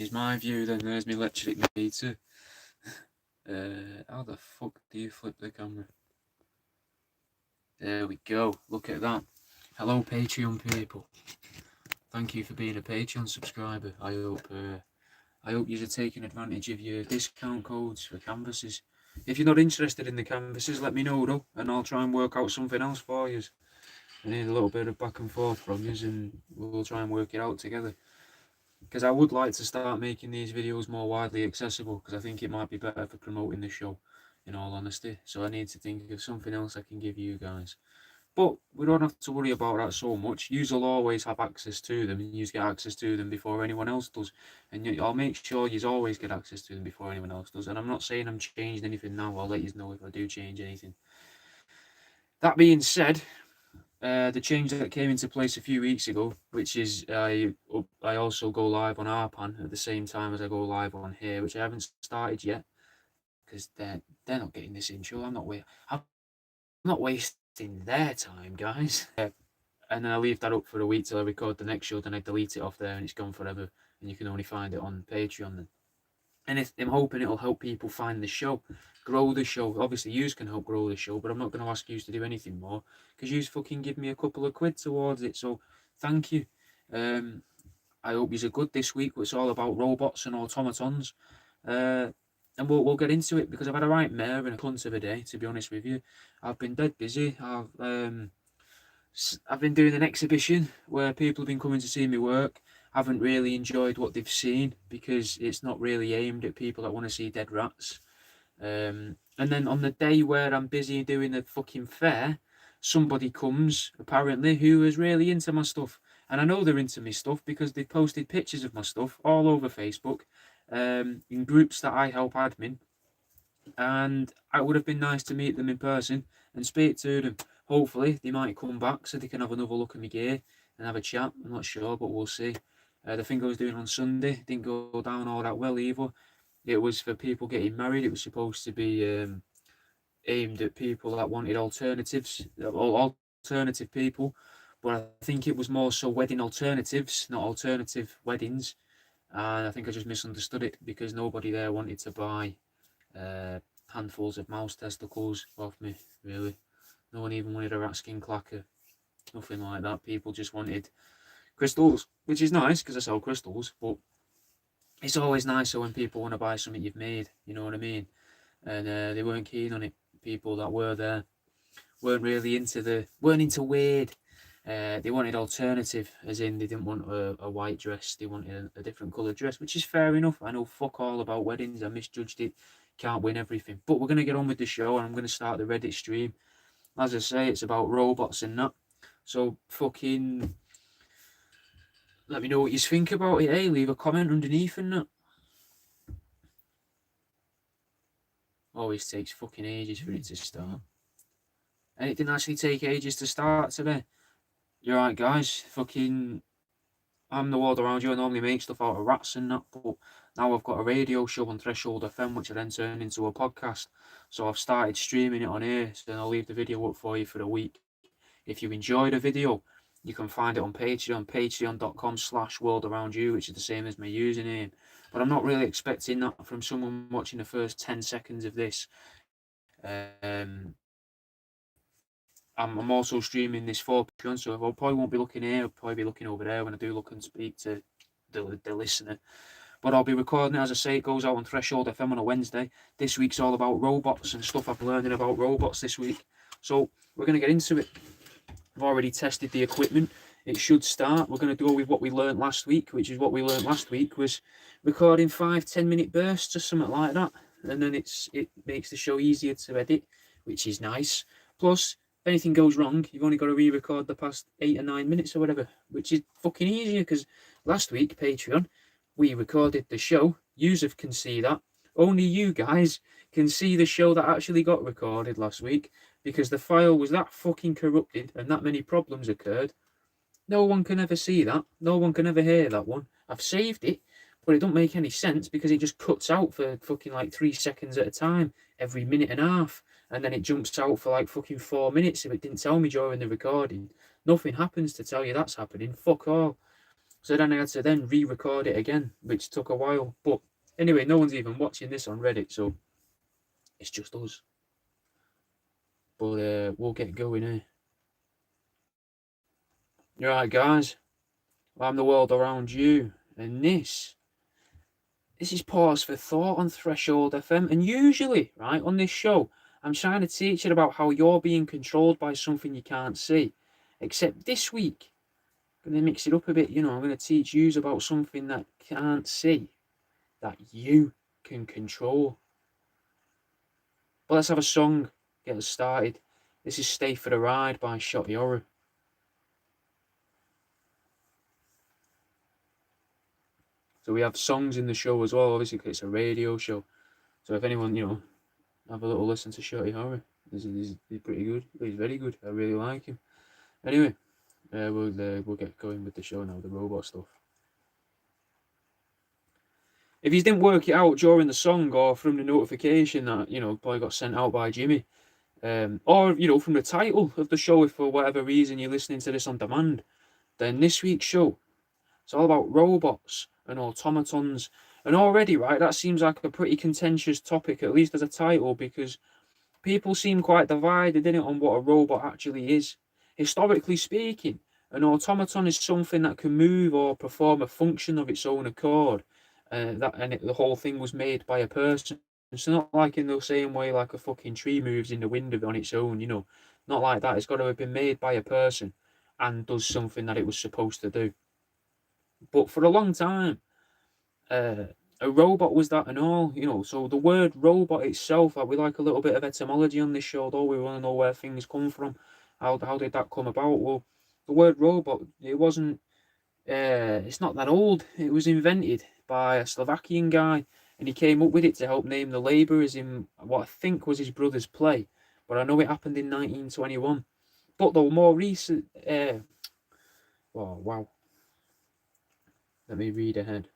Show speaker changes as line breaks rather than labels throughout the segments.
is my view, then there's my electric meter. How the fuck do you flip the camera? There we go. Look at that. Hello, Patreon people. Thank you for being a Patreon subscriber. I hope you're taking advantage of your discount codes for canvases. If you're not interested in the canvases, let me know though, and I'll try and work out something else for you. I need a little bit of back and forth from you, and we'll try and work it out together. Because I would like to start making these videos more widely accessible, because I think it might be better for promoting the show, in all honesty. So I need to think of something else I can give you guys. But we don't have to worry about that so much. You will always have access to them, and you get access to them before anyone else does. And I'll make sure you always get access to them before anyone else does. And I'm not saying I'm changing anything now. I'll let you know if I do change anything. That being said, the change that came into place a few weeks ago, which is I also go live on Arpan at the same time as I go live on here, which I haven't started yet because they're not getting this intro. I'm not wasting their time, guys. And then I leave that up for a week till I record the next show. Then I delete it off there, and it's gone forever. And you can only find it on Patreon then. And I'm hoping it'll help people find the show, grow the show. Obviously, yous can help grow the show, but I'm not going to ask yous to do anything more because yous fucking give me a couple of quid towards it. So thank you. I hope yous are good this week. It's all about robots and automatons. And we'll get into it because I've had a right mare and a cunt of a day, to be honest with you. I've been dead busy. I've been doing an exhibition where people have been coming to see me work. Haven't really enjoyed what they've seen because it's not really aimed at people that want to see dead rats. And then on the day where I'm busy doing the fucking fair, somebody comes, apparently, who is really into my stuff. And I know they're into my stuff because they've posted pictures of my stuff all over Facebook, in groups that I help admin. And it would have been nice to meet them in person and speak to them. Hopefully, they might come back so they can have another look at my gear and have a chat. I'm not sure, but we'll see. The thing I was doing on Sunday didn't go down all that well either. It was for people getting married. It was supposed to be aimed at people that wanted alternatives, alternative people. But I think it was more so wedding alternatives, not alternative weddings. And I think I just misunderstood it because nobody there wanted to buy handfuls of mouse testicles off me, really. No one even wanted a rat skin clacker. Nothing like that. People just wanted crystals, which is nice because I sell crystals, but it's always nicer when people want to buy something you've made, you know what I mean? And they weren't keen on it. People that were there weren't into weird. They wanted alternative, as in they didn't want a white dress, they wanted a different coloured dress, which is fair enough. I know fuck all about weddings, I misjudged it, can't win everything. But we're going to get on with the show and I'm going to start the Reddit stream. As I say, it's about robots and that. So fucking let me know what you think about it, eh? Leave a comment underneath and that. Always takes fucking ages for it to start. And it didn't actually take ages to start today. You're right, guys. Fucking, I'm the world around you. I normally make stuff out of rats and that, but now I've got a radio show on Threshold FM, which I then turned into a podcast. So I've started streaming it on here. So then I'll leave the video up for you for a week. If you enjoyed the video, you can find it on Patreon, patreon.com/worldaroundyou, which is the same as my username. But I'm not really expecting that from someone watching the first 10 seconds of this. I'm also streaming this for Patreon, so I probably won't be looking here. I'll probably be looking over there when I do look and speak to the listener. But I'll be recording it, as I say, it goes out on Threshold FM on a Wednesday. This week's all about robots and stuff I've learned about robots this week. So we're going to get into it. I've already tested the equipment. It should start. We're going to go with what we learned last week, which is what we learned last week was recording 5-10 minute bursts or something like that. And then it makes the show easier to edit, which is nice. Plus, if anything goes wrong, you've only got to re-record the past 8 or 9 minutes or whatever, which is fucking easier because last week, Patreon, we recorded the show. Yous can see that. Only you guys can see the show that actually got recorded last week because the file was that fucking corrupted and that many problems occurred. No one can ever see that. No one can ever hear that one. I've saved it, but it don't make any sense because it just cuts out for fucking like 3 seconds at a time every minute and a half. And then it jumps out for like fucking 4 minutes if it didn't tell me during the recording. Nothing happens to tell you that's happening. Fuck all. So then I had to then re-record it again, which took a while. But anyway, no one's even watching this on Reddit, so it's just us. But we'll get going here. Alright, guys. I'm the world around you, and this is Pause for Thought on Threshold FM. And usually, right, on this show, I'm trying to teach you about how you're being controlled by something you can't see. Except this week, I'm going to mix it up a bit. You know, I'm going to teach you about something that can't see, that you can control. But let's have a song, get us started. This is Stay for the Ride by Shotty Horror. So we have songs in the show as well, obviously, because it's a radio show. So if anyone, you know, have a little listen to Shotty Horror. He's pretty good. He's very good. I really like him. Anyway, we'll get going with the show now, the robot stuff. If you didn't work it out during the song or from the notification that, you know, probably got sent out by Jimmy, or, you know, from the title of the show, if for whatever reason you're listening to this on demand, then this week's show, it's all about robots and automatons. And already, right, that seems like a pretty contentious topic, at least as a title, because people seem quite divided in it on what a robot actually is. Historically speaking, an automaton is something that can move or perform a function of its own accord. The whole thing was made by a person. It's not like in the same way like a fucking tree moves in the wind on its own, you know. Not like that. It's got to have been made by a person and does something that it was supposed to do. But for a long time, uh, a robot was that and all, you know. So the word robot itself, like, we like a little bit of etymology on this show, though. We want to know where things come from. How did that come about? Well, the word robot, it wasn't. It's not that old. It was invented by a Slovakian guy, and he came up with it to help name the labourers in what I think was his brother's play. But I know it happened in 1921. But the more recent, oh wow, let me read ahead.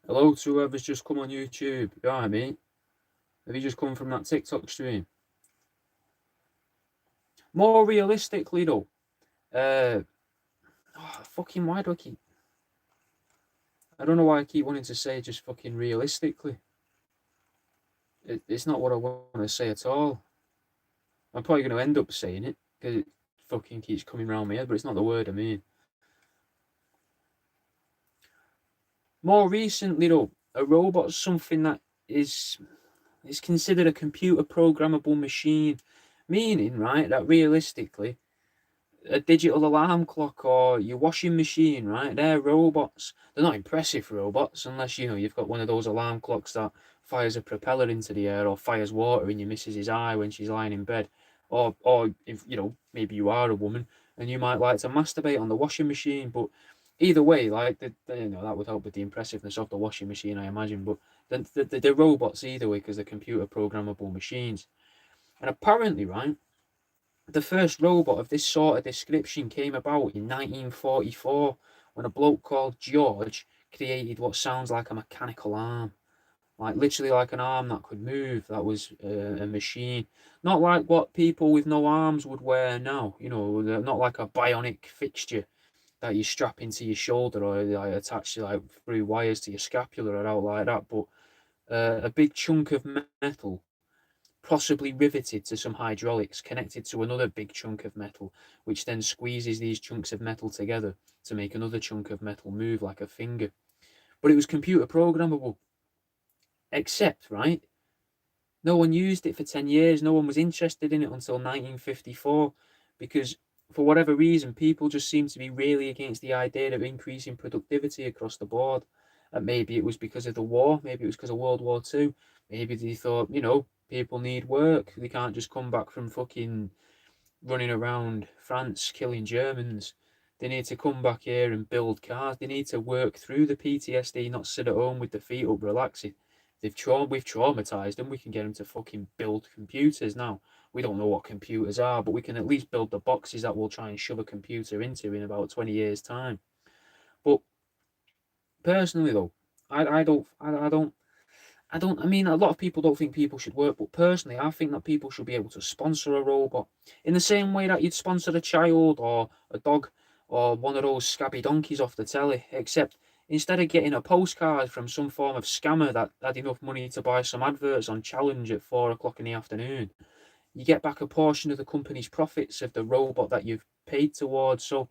Hello to whoever's just come on YouTube. You alright, mate? Have you just come from that TikTok stream? More realistically, though, fucking why do I keep? I don't know why I keep wanting to say just fucking realistically. It's not what I want to say at all. I'm probably going to end up saying it because it fucking keeps coming around my head, but it's not the word I mean. More recently, though, a robot's something that is considered a computer programmable machine, meaning, right, that realistically, a digital alarm clock or your washing machine, right? They're robots. They're not impressive robots unless, you know, you've got one of those alarm clocks that fires a propeller into the air or fires water in your missus's eye when she's lying in bed. Or if, you know, maybe you are a woman and you might like to masturbate on the washing machine. But either way, like, you know, that would help with the impressiveness of the washing machine, I imagine. But they're robots either way because they're computer programmable machines. And apparently, right, the first robot of this sort of description came about in 1944 when a bloke called George created what sounds like a mechanical arm. Like literally like an arm that could move, that was a machine. Not like what people with no arms would wear now, you know, not like a bionic fixture that you strap into your shoulder or like, attach like through wires to your scapula or out like that, but a big chunk of metal possibly riveted to some hydraulics connected to another big chunk of metal, which then squeezes these chunks of metal together to make another chunk of metal move like a finger. But it was computer programmable. Except, right, no one used it for 10 years. No one was interested in it until 1954 because, for whatever reason, people just seemed to be really against the idea of increasing productivity across the board. And maybe it was because of the war. Maybe it was because of World War II. Maybe they thought, you know, people need work. They can't just come back from fucking running around France killing Germans. They need to come back here and build cars. They need to work through the PTSD, not sit at home with their feet up relaxing. We've traumatized them. We can get them to fucking build computers now. We don't know what computers are, but we can at least build the boxes that we'll try and shove a computer into in about 20 years' time. But personally, though, I don't, I don't. I mean, a lot of people don't think people should work, but personally, I think that people should be able to sponsor a robot in the same way that you'd sponsor a child or a dog or one of those scabby donkeys off the telly. Except instead of getting a postcard from some form of scammer that had enough money to buy some adverts on Challenge at 4 o'clock in the afternoon, you get back a portion of the company's profits of the robot that you've paid towards. So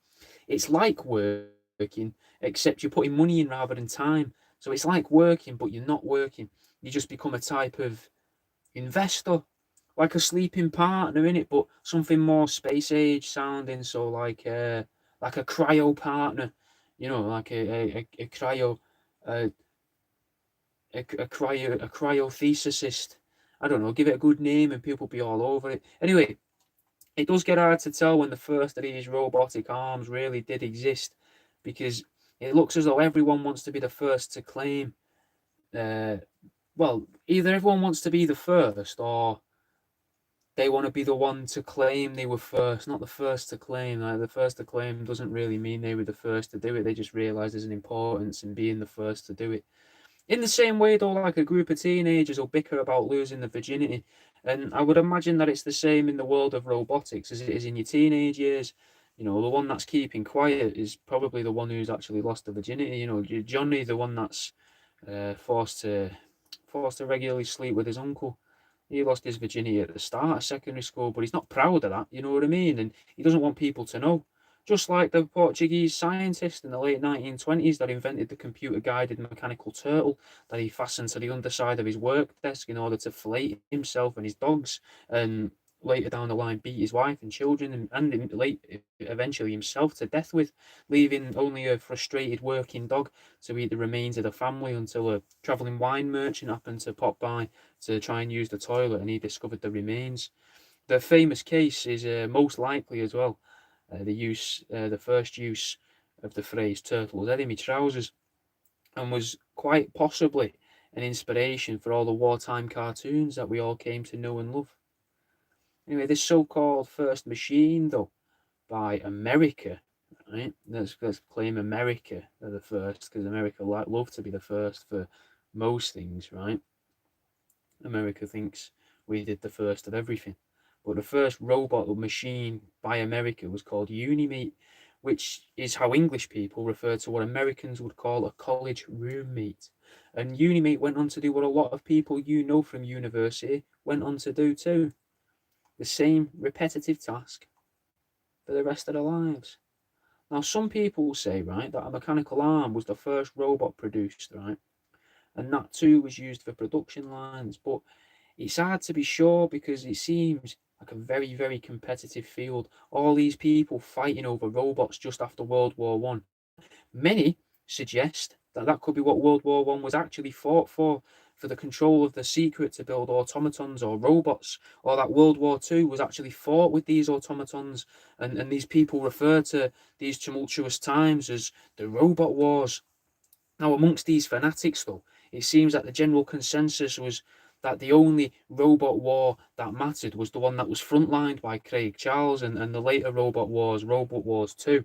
it's like working, except you're putting money in rather than time. So it's like working, but you're not working. You just become a type of investor, like a sleeping partner in it, but something more space age sounding. So like a cryo partner, like a cryo, uh, a cryothesicist. I don't know. Give it a good name, and people be all over it. Anyway, it does get hard to tell when the first of these robotic arms really did exist, because it looks as though everyone wants to be the first to claim. Uh, well, either everyone wants to be the first, or they want to be the one to claim they were first, not the first to claim. Like, the first to claim doesn't really mean they were the first to do it. They just realize there's an importance in being the first to do it. In the same way, though, like a group of teenagers will bicker about losing the virginity. And I would imagine that it's the same in the world of robotics as it is in your teenage years. The one that's keeping quiet is probably the one who's actually lost the virginity. Johnny, the one that's forced to regularly sleep with his uncle. He lost his virginity at the start of secondary school, but he's not proud of that, you know what I mean? And he doesn't want people to know. Just like the Portuguese scientist in the late 1920s that invented the computer-guided mechanical turtle that he fastened to the underside of his work desk in order to fillet himself and his dogs, and later down the line beat his wife and children, eventually himself to death with, leaving only a frustrated working dog to eat the remains of the family until a travelling wine merchant happened to pop by to try and use the toilet, and he discovered the remains. The famous case is most likely as well the first use of the phrase "turtle's head in my trousers," and was quite possibly an inspiration for all the wartime cartoons that we all came to know and love. Anyway, this so-called first machine, though, by America, right? Let's claim America are the first, because America love to be the first for most things, right? America thinks we did the first of everything. But the first robot or machine by America was called Unimate, which is how English people refer to what Americans would call a college roommate. And Unimate went on to do what a lot of people from university went on to do too. The same repetitive task for the rest of their lives. Now, some people say, right, that a mechanical arm was the first robot produced, right? And that too was used for production lines. But it's hard to be sure because it seems like a very, very competitive field. All these people fighting over robots just after World War One. Many suggest that that could be what World War One was actually fought for the control of the secret to build automatons or robots, or that World War Two was actually fought with these automatons, and these people refer to these tumultuous times as the robot wars. Now, amongst these fanatics, though, it seems that the general consensus was that the only robot war that mattered was the one that was frontlined by Craig Charles, and the later Robot Wars 2,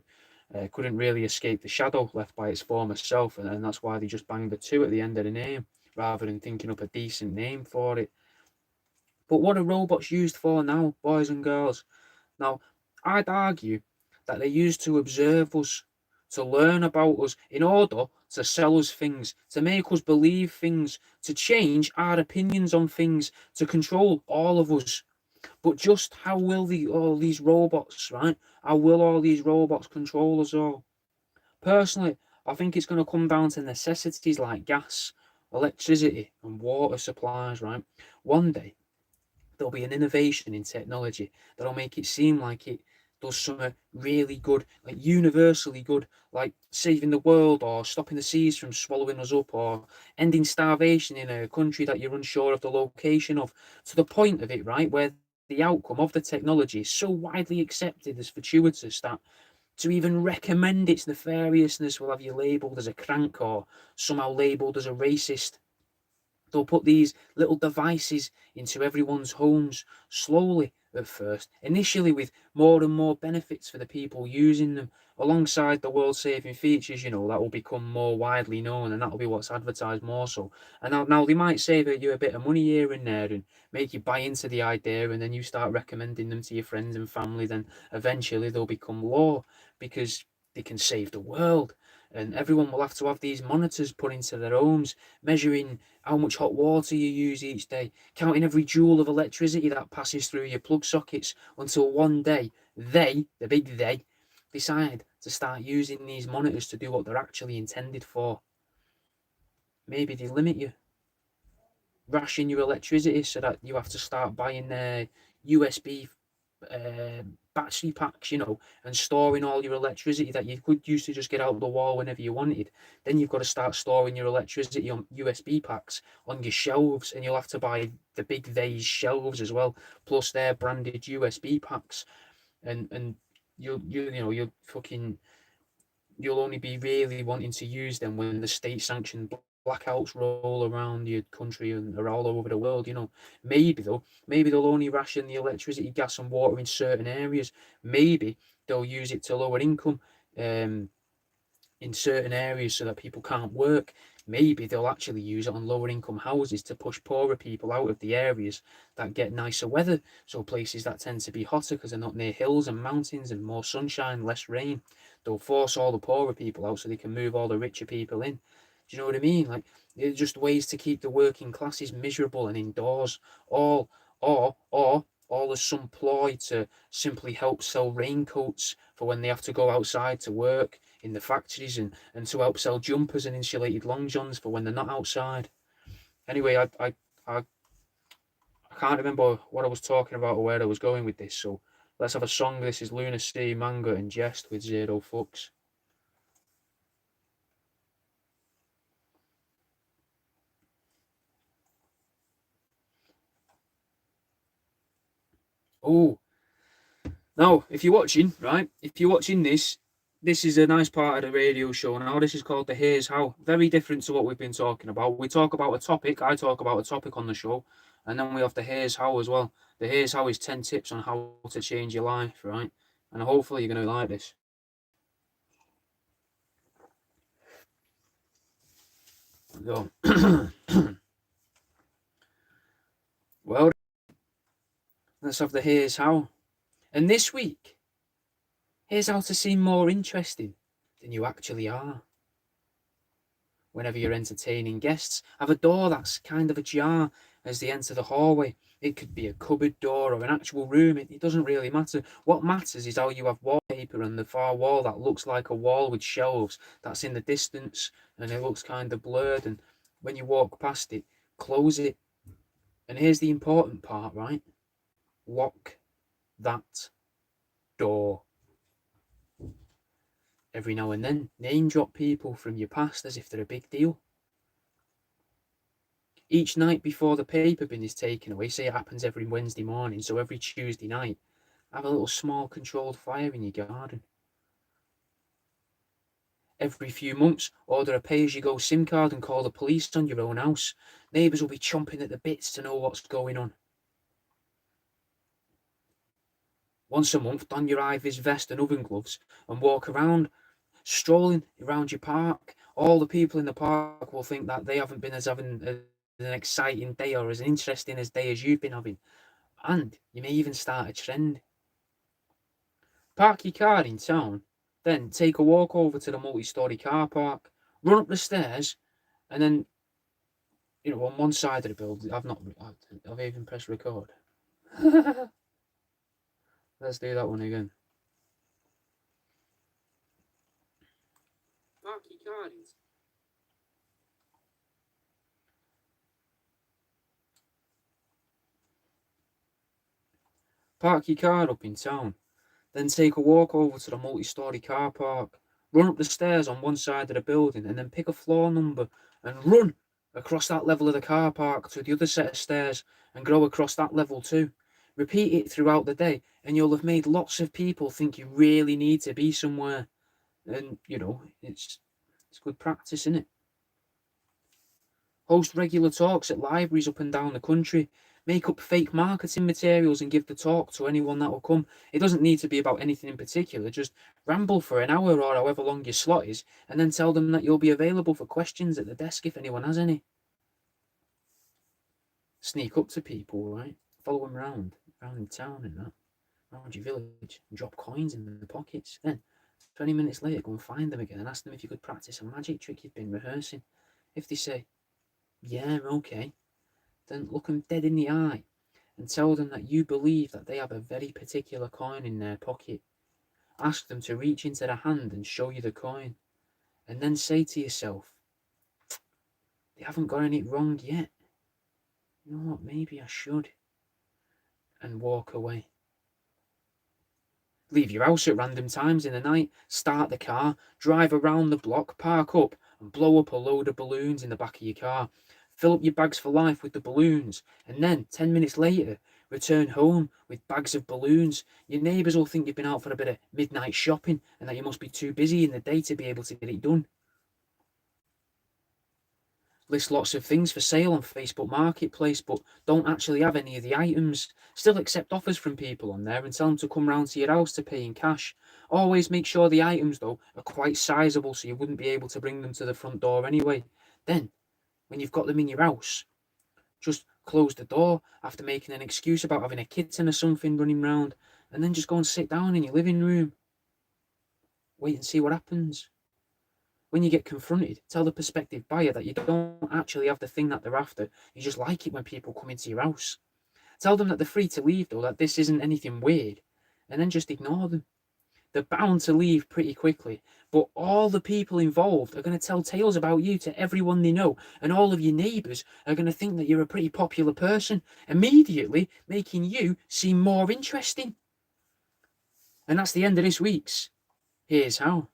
couldn't really escape the shadow left by its former self, and that's why they just banged the 2 at the end of the name, rather than thinking up a decent name for it. But what are robots used for now, boys and girls? Now, I'd argue that they're used to observe us, to learn about us, in order to sell us things, to make us believe things, to change our opinions on things, to control all of us. But just how will all these robots, right? How will all these robots control us all? Personally, I think it's going to come down to necessities like gas, electricity, and water supplies, right? One day, there'll be an innovation in technology that'll make it seem like it does something really good, like universally good, like saving the world or stopping the seas from swallowing us up or ending starvation in a country that you're unsure of the location of, to the point of it, right, where the outcome of the technology is so widely accepted as fortuitous that to even recommend its nefariousness will have you labelled as a crank or somehow labelled as a racist. They'll put these little devices into everyone's homes slowly at first, initially with more and more benefits for the people using them, alongside the world-saving features, that will become more widely known, and that'll be what's advertised more so. And now they might save you a bit of money here and there and make you buy into the idea, and then you start recommending them to your friends and family, then eventually they'll become law because they can save the world. And everyone will have to have these monitors put into their homes, measuring how much hot water you use each day, counting every joule of electricity that passes through your plug sockets, until one day the big they, decide to start using these monitors to do what they're actually intended for. Maybe they limit you, ration your electricity so that you have to start buying USB battery packs, and storing all your electricity that you could used to just get out of the wall whenever you wanted. Then you've got to start storing your electricity on USB packs on your shelves, and you'll have to buy the big they's shelves as well, plus their branded USB packs, and you'll only be really wanting to use them when the state sanctioned blackouts roll around your country and are all over the world. Maybe they'll only ration the electricity, gas, and water in certain areas. Maybe they'll use it to lower income in certain areas so that people can't work. Maybe they'll actually use it on lower income houses to push poorer people out of the areas that get nicer weather. So places that tend to be hotter because they're not near hills and mountains and more sunshine, less rain. They'll force all the poorer people out so they can move all the richer people in. Do you know what I mean? Like, they're just ways to keep the working classes miserable and indoors. All all as some ploy to simply help sell raincoats for when they have to go outside to work in the factories, and to help sell jumpers and insulated long johns for when they're not outside. Anyway, I can't remember what I was talking about or where I was going with this, so let's have a song. This is Lunacy, Manga, and Jest with Zero Fucks. Oh, now, if you're watching, right, if you're watching this is a nice part of the radio show now. This is called the Here's How. Very different to what we've been talking about. We talk about a topic, I talk about a topic on the show, and then we have the Here's How as well. The Here's How is 10 tips on how to change your life, right? And hopefully you're going to like this. Go. Well, let's have the Here's How. And this week, here's how to seem more interesting than you actually are. Whenever you're entertaining guests, have a door that's kind of ajar as they enter the hallway. It could be a cupboard door or an actual room. It doesn't really matter. What matters is how you have wallpaper on the far wall that looks like a wall with shelves that's in the distance and it looks kind of blurred. And when you walk past it, close it. And here's the important part, right? Lock that door. Every now and then, name drop people from your past as if they're a big deal. Each night before the paper bin is taken away, say it happens every Wednesday morning, so every Tuesday night, have a little small controlled fire in your garden. Every few months, order a pay-as-you-go SIM card and call the police on your own house. Neighbours will be chomping at the bits to know what's going on. Once a month, don your high-vis vest and oven gloves and walk around, strolling around your park. All the people in the park will think that they haven't been having an exciting day or as interesting a day as you've been having. And you may even start a trend. Park your car in town, then take a walk over to the multi-storey car park, run up the stairs, and then, on one side of the building, I've even pressed record. Let's do that one again. Park your car in. Park your car up in town, then take a walk over to the multi-storey car park, run up the stairs on one side of the building, and then pick a floor number and run across that level of the car park to the other set of stairs and go across that level too. Repeat it throughout the day, and you'll have made lots of people think you really need to be somewhere. And, it's good practice, isn't it? Host regular talks at libraries up and down the country. Make up fake marketing materials and give the talk to anyone that will come. It doesn't need to be about anything in particular. Just ramble for an hour or however long your slot is, and then tell them that you'll be available for questions at the desk if anyone has any. Sneak up to people, right? Follow them around town and that, around your village, and drop coins in their pockets. Then, 20 minutes later, go and find them again and ask them if you could practice a magic trick you've been rehearsing. If they say, yeah, okay, then look them dead in the eye and tell them that you believe that they have a very particular coin in their pocket. Ask them to reach into their hand and show you the coin. And then say to yourself, they haven't gotten it wrong yet. You know what, maybe I should. And walk away. Leave your house at random times in the night, start the car, drive around the block, park up, and blow up a load of balloons in the back of your car. Fill up your bags for life with the balloons, and then, 10 minutes later, return home with bags of balloons. Your neighbours will think you've been out for a bit of midnight shopping and that you must be too busy in the day to be able to get it done. List lots of things for sale on Facebook Marketplace, but don't actually have any of the items. Still accept offers from people on there and tell them to come round to your house to pay in cash. Always make sure the items, though, are quite sizable so you wouldn't be able to bring them to the front door anyway. Then, when you've got them in your house, just close the door after making an excuse about having a kitten or something running round, and then just go and sit down in your living room. Wait and see what happens. When you get confronted, tell the prospective buyer that you don't actually have the thing that they're after. You just like it when people come into your house. Tell them that they're free to leave, though, that this isn't anything weird, and then just ignore them. They're bound to leave pretty quickly, but all the people involved are going to tell tales about you to everyone they know, and all of your neighbours are going to think that you're a pretty popular person, immediately making you seem more interesting. And that's the end of this week's Here's How.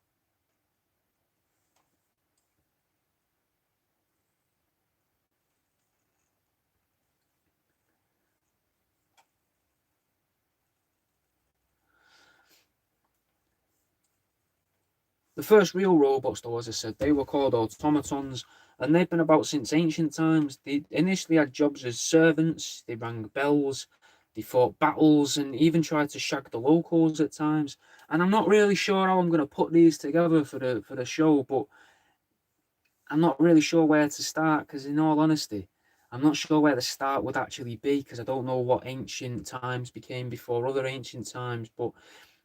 The first real robots, though, as I said, they were called automatons, and they've been about since ancient times. They initially had jobs as servants, they rang bells, they fought battles, and even tried to shag the locals at times. And I'm not really sure how I'm going to put these together for the show, but I'm not really sure where to start, because in all honesty, I'm not sure where the start would actually be, because I don't know what ancient times became before other ancient times, but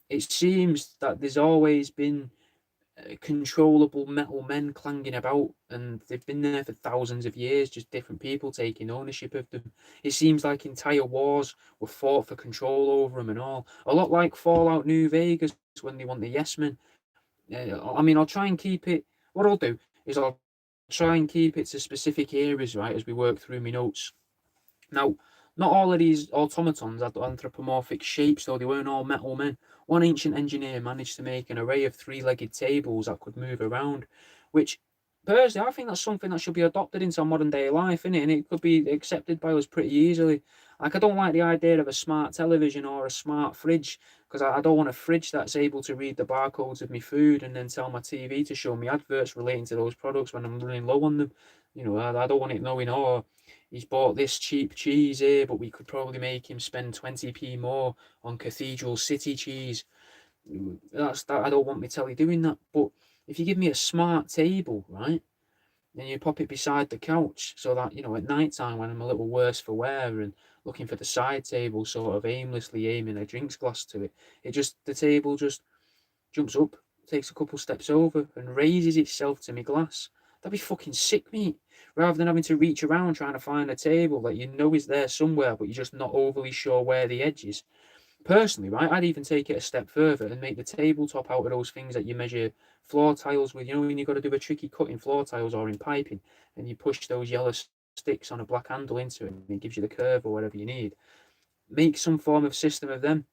it seems that there's always been controllable metal men clanging about, and they've been there for thousands of years, just different people taking ownership of them. It seems like entire wars were fought for control over them and all. A lot like Fallout New Vegas when they want the yes men. I mean, I'll try and keep it. What I'll do is I'll try and keep it to specific areas, right, as we work through my notes. Now, not all of these automatons had anthropomorphic shapes, though they weren't all metal men. One ancient engineer managed to make an array of three-legged tables that could move around, which, personally, I think that's something that should be adopted into modern day life, innit? And it could be accepted by us pretty easily. Like, I don't like the idea of a smart television or a smart fridge, because I don't want a fridge that's able to read the barcodes of my food and then tell my TV to show me adverts relating to those products when I'm running low on them. You know, I don't want it knowing, oh, he's bought this cheap cheese here, but we could probably make him spend 20p more on Cathedral City cheese. That's that. I don't want my telly doing that. But if you give me a smart table, right, and you pop it beside the couch so that, you know, at night time when I'm a little worse for wear and looking for the side table, sort of aimlessly aiming a drinks glass to it, the table just jumps up, takes a couple steps over, and raises itself to my glass. That'd be fucking sick, mate. Rather than having to reach around trying to find a table that you know is there somewhere, but you're just not overly sure where the edge is. Personally, right, I'd even take it a step further and make the tabletop out of those things that you measure floor tiles with. You know, when you've got to do a tricky cut in floor tiles or in piping, and you push those yellow sticks on a black handle into it, and it gives you the curve or whatever you need. Make some form of system of them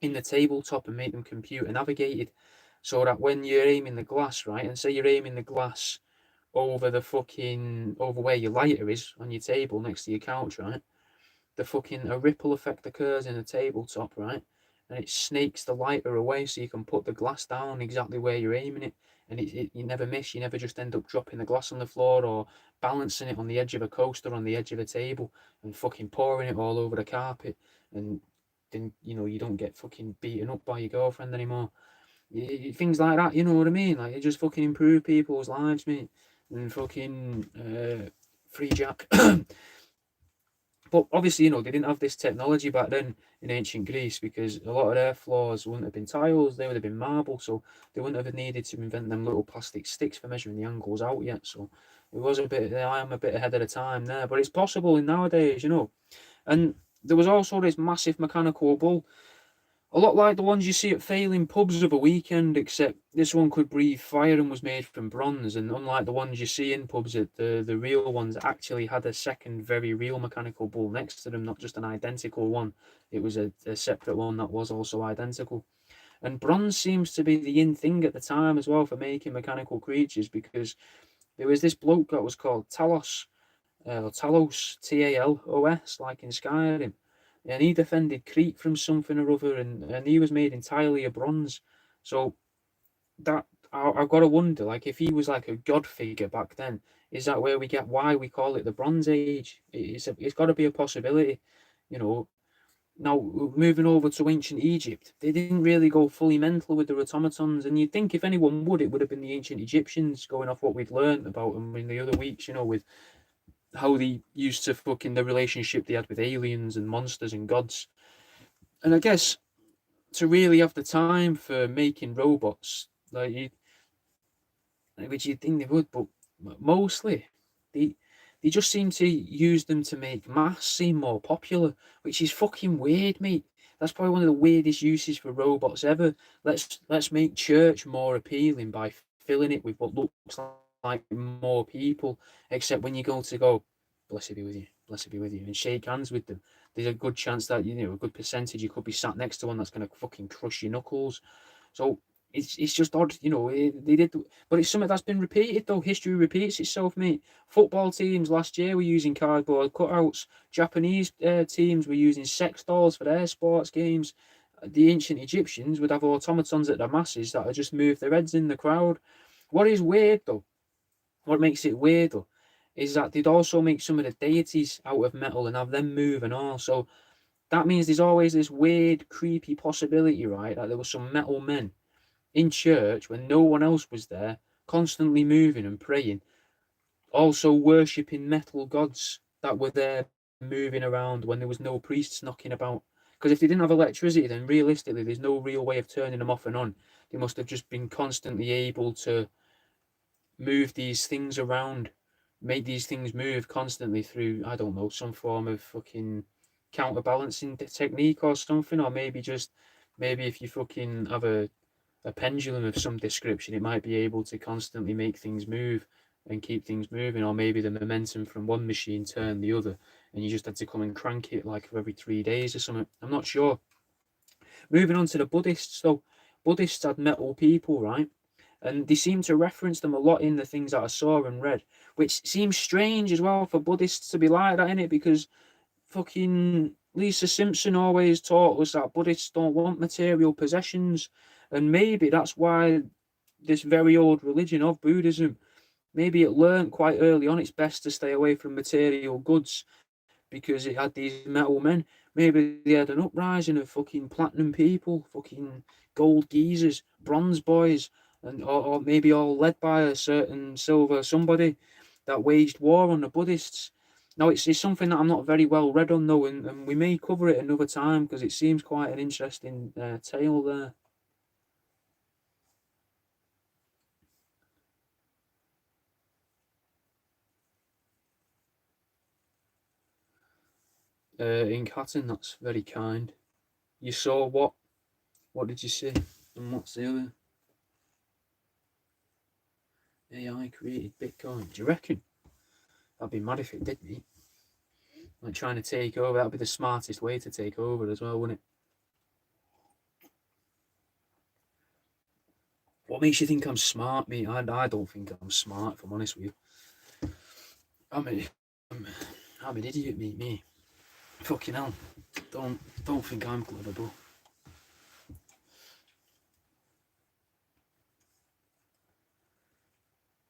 in the tabletop and make them computer navigated so that when you're aiming the glass, right, and say you're aiming the glass over where your lighter is on your table next to your couch, right, a ripple effect occurs in the tabletop, right, and it snakes the lighter away so you can put the glass down exactly where you're aiming it, and you never miss. You never just end up dropping the glass on the floor or balancing it on the edge of a coaster on the edge of a table and fucking pouring it all over the carpet, and then you don't get fucking beaten up by your girlfriend anymore. Things like that, you know what I mean? Like, it just fucking improve people's lives, mate. And fucking free jack. But obviously, they didn't have this technology back then in ancient Greece, because a lot of their floors wouldn't have been tiles, they would have been marble, so they wouldn't have needed to invent them little plastic sticks for measuring the angles out yet. So it was a bit, I am a bit ahead of the time there, but it's possible in nowadays. And there was also this massive mechanical bull, a lot like the ones you see at failing pubs of a weekend, except this one could breathe fire and was made from bronze. And unlike the ones you see in pubs, the real ones actually had a second, very real mechanical bull next to them, not just an identical one. It was a separate one that was also identical. And bronze seems to be the in thing at the time as well for making mechanical creatures, because there was this bloke that was called Talos, Talos, like in Skyrim. And he defended Crete from something or other, and he was made entirely of bronze. So that I've got to wonder, like, if he was like a god figure back then, is that where we get why we call it the Bronze Age? It's got to be a possibility, you know. Now, moving over to ancient Egypt, they didn't really go fully mental with the automatons, and you'd think if anyone would, it would have been the ancient Egyptians, going off what we'd learned about them in the other weeks, with how they used to fucking the relationship they had with aliens and monsters and gods. And I guess to really have the time for making robots, which you'd think they would, but mostly they they just seem to use them to make maths seem more popular, which is fucking weird, mate. That's probably one of the weirdest uses for robots ever. Let's make church more appealing by filling it with what looks like more people. Except when you go, blessed be with you, blessed be with you, and shake hands with them, there's a good chance that a good percentage you could be sat next to one that's gonna fucking crush your knuckles. So it's just odd. They did, but it's something that's been repeated though. History repeats itself, mate. Football teams last year were using cardboard cutouts. Japanese teams were using sex dolls for their sports games. The ancient Egyptians would have automatons at the masses that would just move their heads in the crowd. What is weird though, what makes it weird though, is that they'd also make some of the deities out of metal and have them move and all. So that means there's always this weird, creepy possibility, right? That there were some metal men in church when no one else was there, constantly moving and praying, also worshipping metal gods that were there moving around when there was no priests knocking about. Because if they didn't have electricity, then realistically, there's no real way of turning them off and on. They must have just been constantly able to move these things around, make these things move constantly through, I don't know, some form of fucking counterbalancing technique or something, or maybe if you fucking have a pendulum of some description, it might be able to constantly make things move and keep things moving, or maybe the momentum from one machine turned the other, and you just had to come and crank it like every 3 days or something. I'm not sure. Moving on to the Buddhists, though, Buddhists had metal people, right? And they seem to reference them a lot in the things that I saw and read, which seems strange as well for Buddhists to be like that in it, because fucking Lisa Simpson always taught us that Buddhists don't want material possessions, and maybe that's why this very old religion of Buddhism, maybe it learned quite early on it's best to stay away from material goods because it had these metal men. Maybe they had an uprising of fucking platinum people, fucking gold geezers, bronze boys, or maybe all led by a certain silver somebody that waged war on the Buddhists. Now, it's something that I'm not very well read on, though, and we may cover it another time because it seems quite an interesting tale there. In Hatton, that's very kind. You saw what? What did you see? And what's the other? AI created Bitcoin. Do you reckon? That'd be mad if it did, mate. Like trying to take over, that'd be the smartest way to take over as well, wouldn't it? What makes you think I'm smart, mate? I don't think I'm smart, if I'm honest with you. I'm, a, I'm, I'm an idiot, mate, me. Fucking hell. Don't think I'm clever, bro.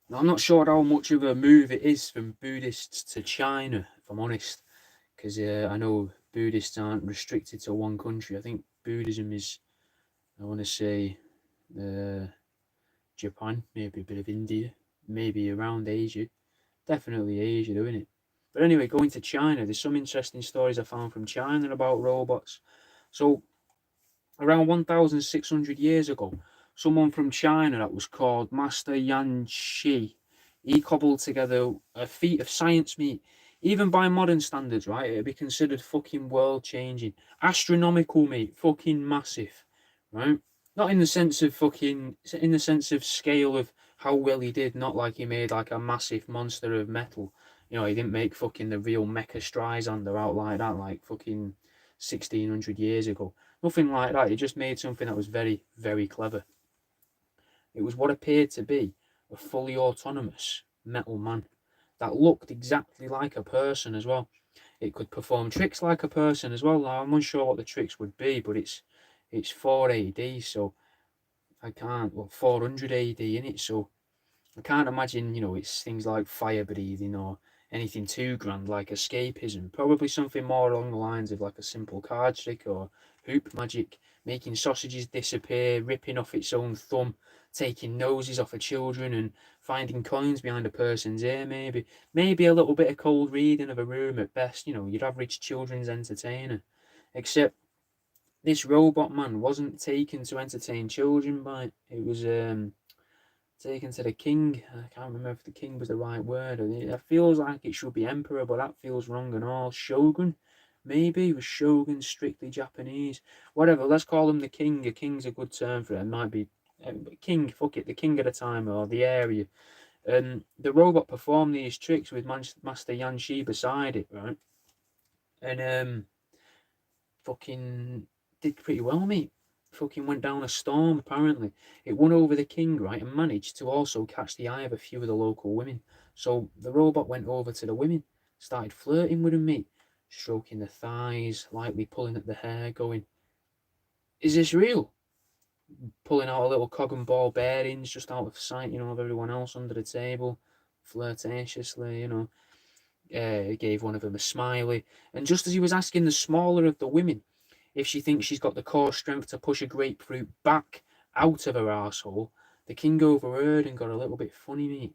Now, I'm not sure how much of a move it is from Buddhists to China, if I'm honest, because I know Buddhists aren't restricted to one country. I think Buddhism is, I want to say, uh, Japan, maybe a bit of India, maybe around Asia. Definitely Asia, though, isn't it? But anyway, going to China, there's some interesting stories I found from China about robots. So, around 1,600 years ago, someone from China that was called Master Yan Shi, he cobbled together a feat of science, meat. Even by modern standards, right? It'd be considered fucking world changing. Astronomical, mate. Fucking massive, right? Not in the sense of fucking, in the sense of scale of how well he did, not like he made like a massive monster of metal. You know, he didn't make fucking the real Mecha Streisand out like that, like fucking 1600 years ago. Nothing like that. He just made something that was very, very clever. It was what appeared to be a fully autonomous metal man that looked exactly like a person as well. It could perform tricks like a person as well. Now, I'm unsure what the tricks would be, but it's 4 AD, so I can't. Well, 400 AD in it, so I can't imagine, it's things like fire breathing or anything too grand like escapism. Probably something more along the lines of like a simple card trick or hoop magic, making sausages disappear, ripping off its own thumb, taking noses off of children and finding coins behind a person's ear, maybe. Maybe a little bit of cold reading of a room at best, your average children's entertainer. Except this robot man wasn't taken to entertain children by it was taken to the king. I can't remember if the king was the right word. It feels like it should be emperor, but that feels wrong and all. Shogun, maybe was shogun strictly Japanese. Whatever. Let's call him the king. A king's a good term for it. It might be king. Fuck it, the king at the time or the area. And the robot performed these tricks with Master Yanshi beside it, right? And fucking did pretty well, mate. Fucking went down a storm, apparently. It won over the king, right, and managed to also catch the eye of a few of the local women. So the robot went over to the women, started flirting with them, mate, stroking the thighs, lightly pulling at the hair, going, "Is this real?" Pulling out a little cog and ball bearings just out of sight, of everyone else under the table, flirtatiously, gave one of them a smiley. And just as he was asking the smaller of the women if she thinks she's got the core strength to push a grapefruit back out of her arsehole, the king overheard and got a little bit funny, mate.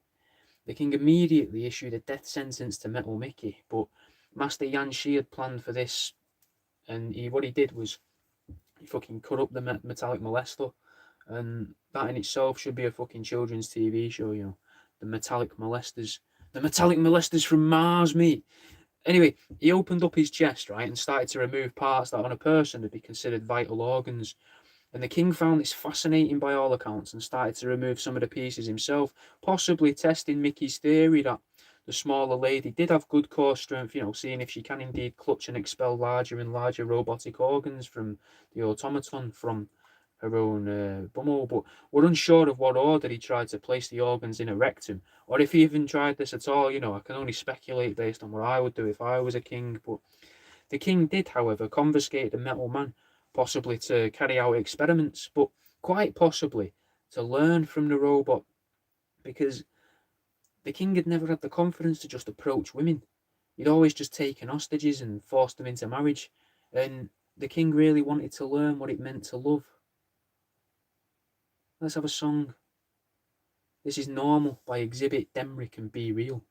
The king immediately issued a death sentence to Metal Mickey, but Master Yan Shi had planned for this, and what he did was he fucking cut up the metallic molester, and that in itself should be a fucking children's TV show, The metallic molesters. The metallic molesters from Mars, mate. Anyway, he opened up his chest, right, and started to remove parts that on a person would be considered vital organs. And the king found this fascinating by all accounts and started to remove some of the pieces himself, possibly testing Mickey's theory that the smaller lady did have good core strength, seeing if she can indeed clutch and expel larger and larger robotic organs from the automaton from her own bumhole. But we're unsure of what order he tried to place the organs in a rectum, or if he even tried this at all. I can only speculate based on what I would do if I was a king. But the king did, however, confiscate the metal man, possibly to carry out experiments, but quite possibly to learn from the robot, because the king had never had the confidence to just approach women. He'd always just taken hostages and forced them into marriage, and the king really wanted to learn what it meant to love. Let's have a song. This is Normal by Exhibit, Demrick and Be Real.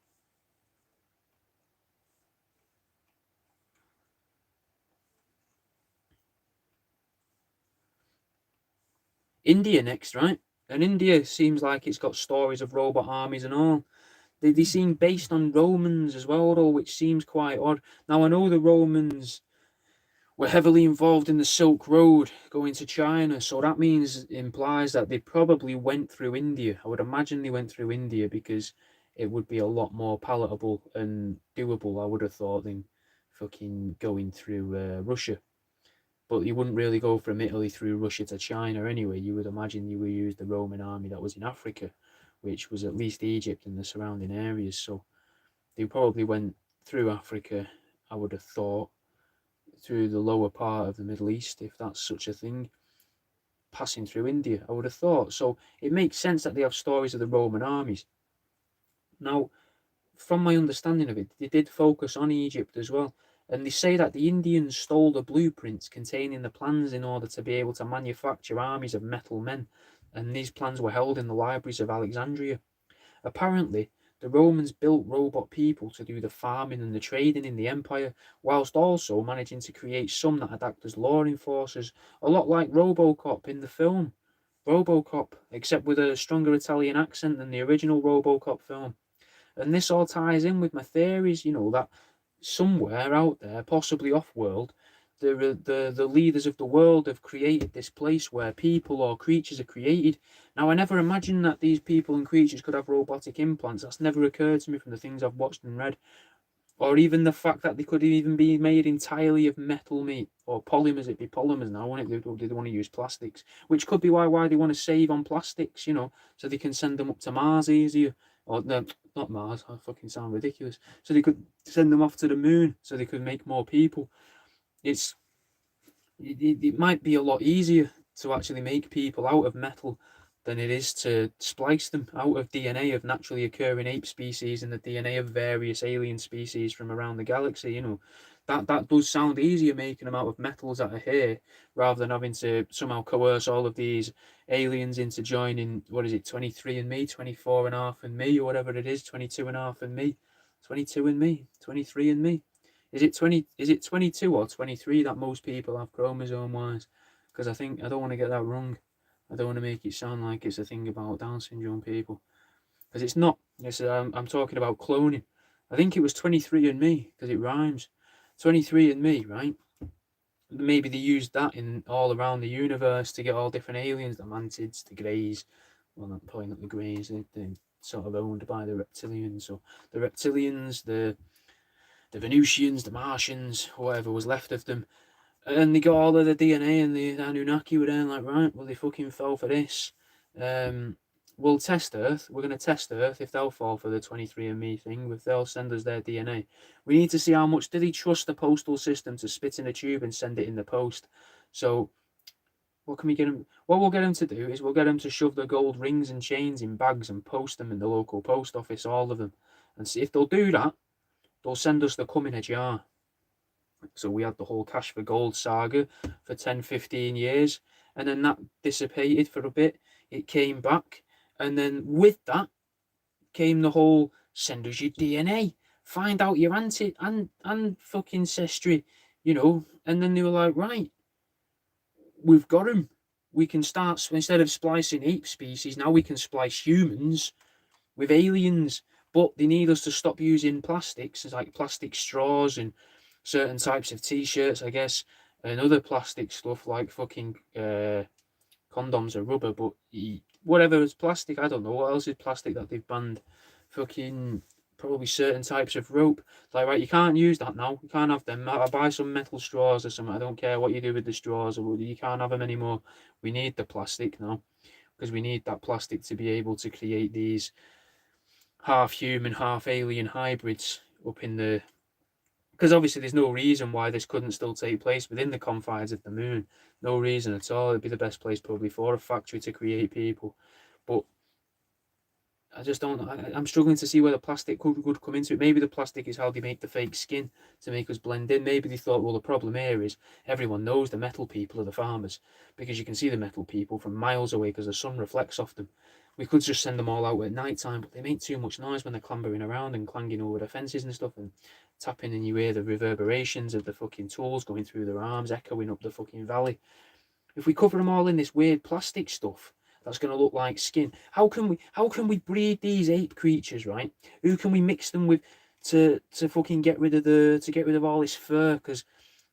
India next, right? And India seems like it's got stories of robot armies and all. They seem based on Romans as well, though, which seems quite odd. Now, I know the Romans were heavily involved in the Silk Road going to China, so that implies that they probably went through India. I would imagine they went through India because it would be a lot more palatable and doable, I would have thought, than fucking going through Russia. But you wouldn't really go from Italy through Russia to China anyway. You would imagine you would use the Roman army that was in Africa, which was at least Egypt and the surrounding areas. So they probably went through Africa, I would have thought, through the lower part of the Middle East, if that's such a thing, passing through India, I would have thought. So it makes sense that they have stories of the Roman armies. Now, from my understanding of it, they did focus on Egypt as well. And they say that the Indians stole the blueprints containing the plans in order to be able to manufacture armies of metal men. And these plans were held in the libraries of Alexandria. Apparently, the Romans built robot people to do the farming and the trading in the empire, whilst also managing to create some that would act as law enforcers, a lot like Robocop in the film. Robocop, except with a stronger Italian accent than the original Robocop film. And this all ties in with my theories, that somewhere out there, possibly off world, the leaders of the world have created this place where people or creatures are created. Now, I never imagined that these people and creatures could have robotic implants. That's never occurred to me from the things I've watched and read. Or even the fact that they could even be made entirely of metal meat or polymers. It'd be polymers now, wouldn't it? They want to use plastics, which could be why they want to save on plastics, so they can send them up to Mars easier. Or no, not Mars. I fucking sound ridiculous. So they could send them off to the moon, so they could make more people. It's it might be a lot easier to actually make people out of metal than it is to splice them out of DNA of naturally occurring ape species and the DNA of various alien species from around the galaxy. That does sound easier, making them out of metals that are here, rather than having to somehow coerce all of these aliens into joining, what is it, 23andMe, 24.5andMe, or whatever it is, 22.5andMe, 22andMe, 23andMe. Is it 22 or 23 that most people have chromosome wise? Because I don't want to get that wrong. I don't want to make it sound like it's a thing about Down syndrome people, because it's not. I'm talking about cloning. I think it was 23andMe because it rhymes. 23andMe, right? Maybe they used that in all around the universe to get all different aliens, the mantids, the greys. Well, not probably not the greys. They're sort of owned by the reptilians. So the reptilians, the Venusians, the Martians, whatever was left of them. And they got all of the DNA, and the Anunnaki were then like, right, well, they fucking fell for this. We'll test Earth. We're going to test Earth if they'll fall for the 23andMe thing, if they'll send us their DNA. We need to see how much do they trust the postal system to spit in a tube and send it in the post. So what can we get them? What we'll get them to do is we'll get them to shove the gold rings and chains in bags and post them in the local post office, all of them. And see if they'll do that, they'll send us the come in a jar. So we had the whole cash for gold saga for 10, 15 years. And then that dissipated for a bit. It came back. And then with that came the whole send us your DNA. Find out your and fucking ancestry, And then they were like, right, we've got them. We can start, instead of splicing ape species, now we can splice humans with aliens. But they need us to stop using plastics, like plastic straws and certain types of t-shirts, I guess, and other plastic stuff like fucking condoms are rubber, but whatever is plastic, I don't know what else is plastic that they've banned. Fucking probably certain types of rope. It's like, right, you can't use that now. You can't have them. I buy some metal straws or something. I don't care what you do with the straws, or you can't have them anymore. We need the plastic now, because we need that plastic to be able to create these half human, half alien hybrids up in the. Because obviously there's no reason why this couldn't still take place within the confines of the moon. No reason at all. It'd be the best place probably for a factory to create people. But I just don't. I'm struggling to see where the plastic could come into it. Maybe the plastic is how they make the fake skin to make us blend in. Maybe they thought, well, the problem here is everyone knows the metal people are the farmers, because you can see the metal people from miles away because the sun reflects off them. We could just send them all out at night time, but they make too much noise when they're clambering around and clanging over the fences and stuff and tapping, and you hear the reverberations of the fucking tools going through their arms, echoing up the fucking valley. If we cover them all in this weird plastic stuff, that's going to look like skin. How can we breed these ape creatures, right? Who can we mix them with to fucking get rid of all this fur? Because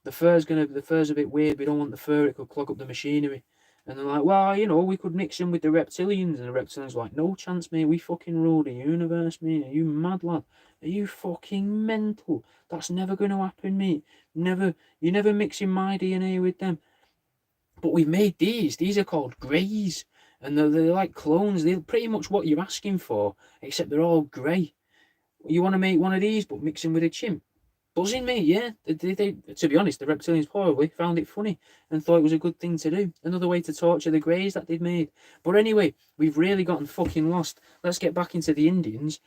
the fur's a bit weird. We don't want the fur; it could clog up the machinery. And they're like, well, we could mix them with the reptilians, and the reptilians are like, no chance, mate. We fucking rule the universe, mate. Are you mad, lad? Are you fucking mental? That's never going to happen, mate. Never. You're never mixing my DNA with them. But we've made these. These are called greys. And they're like clones. They're pretty much what you're asking for, except they're all grey. You want to make one of these, but mixing with a chimp. Buzzing, mate, yeah. They, to be honest, the reptilians probably found it funny and thought it was a good thing to do. Another way to torture the greys that they'd made. But anyway, we've really gotten fucking lost. Let's get back into the Indians.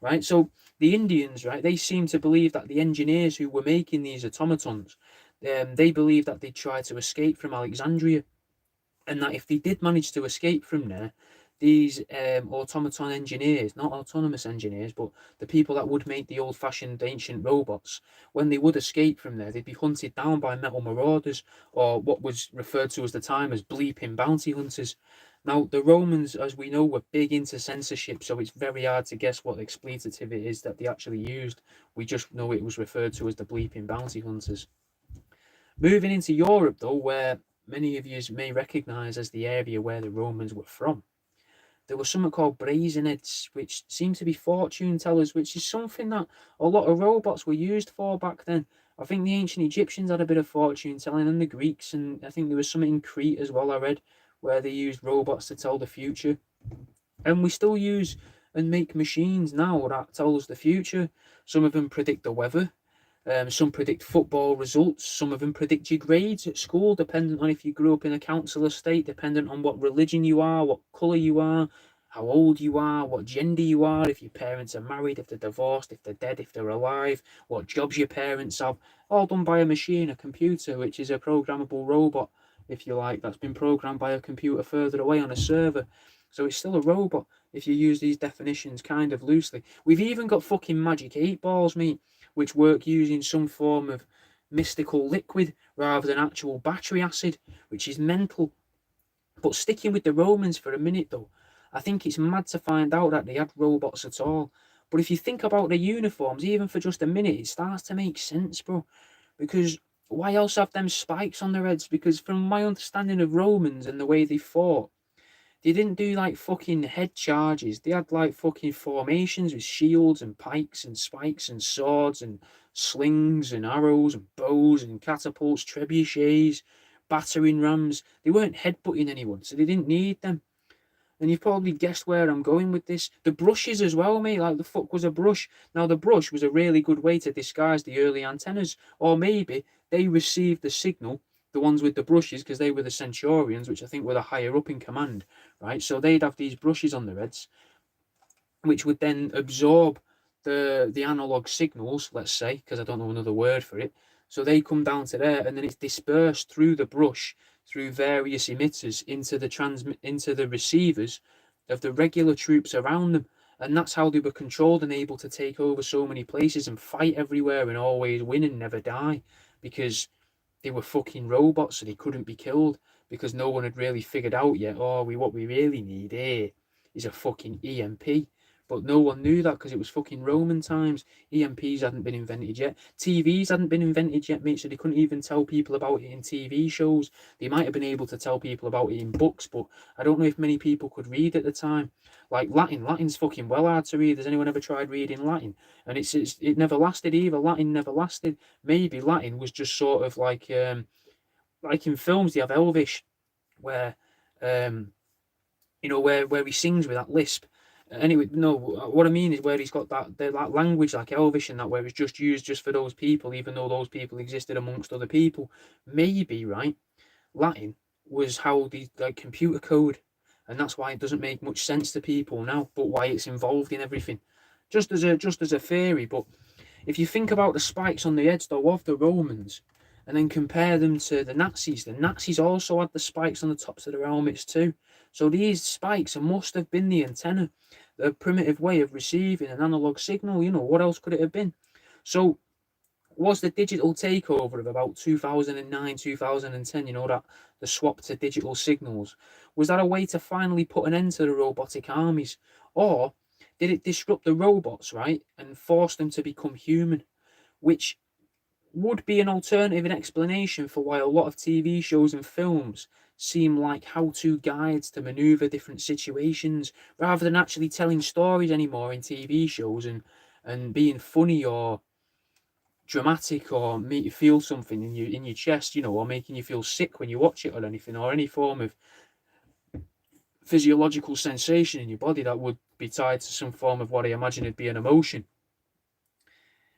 right? So the Indians, right, they seem to believe that the engineers who were making these automatons, they believed that they'd try to escape from Alexandria, and that if they did manage to escape from there, these automaton engineers, not autonomous engineers, but the people that would make the old-fashioned ancient robots, when they would escape from there, they'd be hunted down by metal marauders, or what was referred to as the time as bleeping bounty hunters. Now, the Romans, as we know, were big into censorship, so it's very hard to guess what expletive it is that they actually used. We just know it was referred to as the bleeping bounty hunters. Moving into Europe, though, where many of you may recognise as the area where the Romans were from, there was something called brazenheads, which seem to be fortune tellers, which is something that a lot of robots were used for back then. I think the ancient Egyptians had a bit of fortune telling, and the Greeks, and I think there was something in Crete as well, I read, where they used robots to tell the future. And we still use and make machines now that tell us the future. Some of them predict the weather. Some predict football results. Some of them predict your grades at school, dependent on if you grew up in a council estate, dependent on what religion you are, what colour you are, how old you are, what gender you are, if your parents are married, if they're divorced, if they're dead, if they're alive, what jobs your parents have. All done by a machine, a computer, which is a programmable robot, if you like, that's been programmed by a computer further away on a server. So it's still a robot if you use these definitions kind of loosely. We've even got fucking magic 8 balls, mate, which work using some form of mystical liquid rather than actual battery acid, which is mental. But sticking with the Romans for a minute, though, I think it's mad to find out that they had robots at all. But if you think about the uniforms, even for just a minute, it starts to make sense, bro. Because why else have them spikes on their heads? Because from my understanding of Romans and the way they fought, they didn't do like fucking head charges. They had like fucking formations with shields and pikes and spikes and swords and slings and arrows and bows and catapults, trebuchets, battering rams. They weren't headbutting anyone, so they didn't need them. And you've probably guessed where I'm going with this. The brushes as well, mate. Like the fuck was a brush? Now the brush was a really good way to disguise the early antennas. Or maybe they received the signal, the ones with the brushes, because they were the centurions, which I think were the higher up in command, right? So they'd have these brushes on their heads, which would then absorb the analog signals, let's say, because I don't know another word for it. So they come down to there, and then it's dispersed through the brush, through various emitters into the receivers of the regular troops around them. And that's how they were controlled and able to take over so many places and fight everywhere and always win and never die, because they were fucking robots, so they couldn't be killed, because no one had really figured out yet, oh, what we really need here is a fucking EMP. But no one knew that because it was fucking Roman times. EMPs hadn't been invented yet. TVs hadn't been invented yet, mate, so they couldn't even tell people about it in TV shows. They might have been able to tell people about it in books, but I don't know if many people could read at the time. Like Latin. Latin's fucking well hard to read. Has anyone ever tried reading Latin? And it never lasted either. Latin never lasted. Maybe Latin was just sort of like in films they have Elvish, where where he sings with that lisp. Anyway, no, what I mean is where he's got that language like Elvish and that, where it's just used just for those people, even though those people existed amongst other people. Maybe, right? Latin was how the like computer code, and that's why it doesn't make much sense to people now, but why it's involved in everything. Just as a theory, but if you think about the spikes on the heads though of the Romans, and then compare them to the Nazis also had the spikes on the tops of their helmets too. So these spikes must have been the antenna, the primitive way of receiving an analog signal. What else could it have been? So was the digital takeover of about 2009, 2010, that the swap to digital signals, was that a way to finally put an end to the robotic armies? Or did it disrupt the robots, right, and force them to become human? Which would be an alternative and explanation for why a lot of TV shows and films seem like how-to guides to maneuver different situations, rather than actually telling stories anymore in TV shows and being funny or dramatic or make you feel something in your chest, or making you feel sick when you watch it or anything, or any form of physiological sensation in your body that would be tied to some form of what I imagine would be an emotion.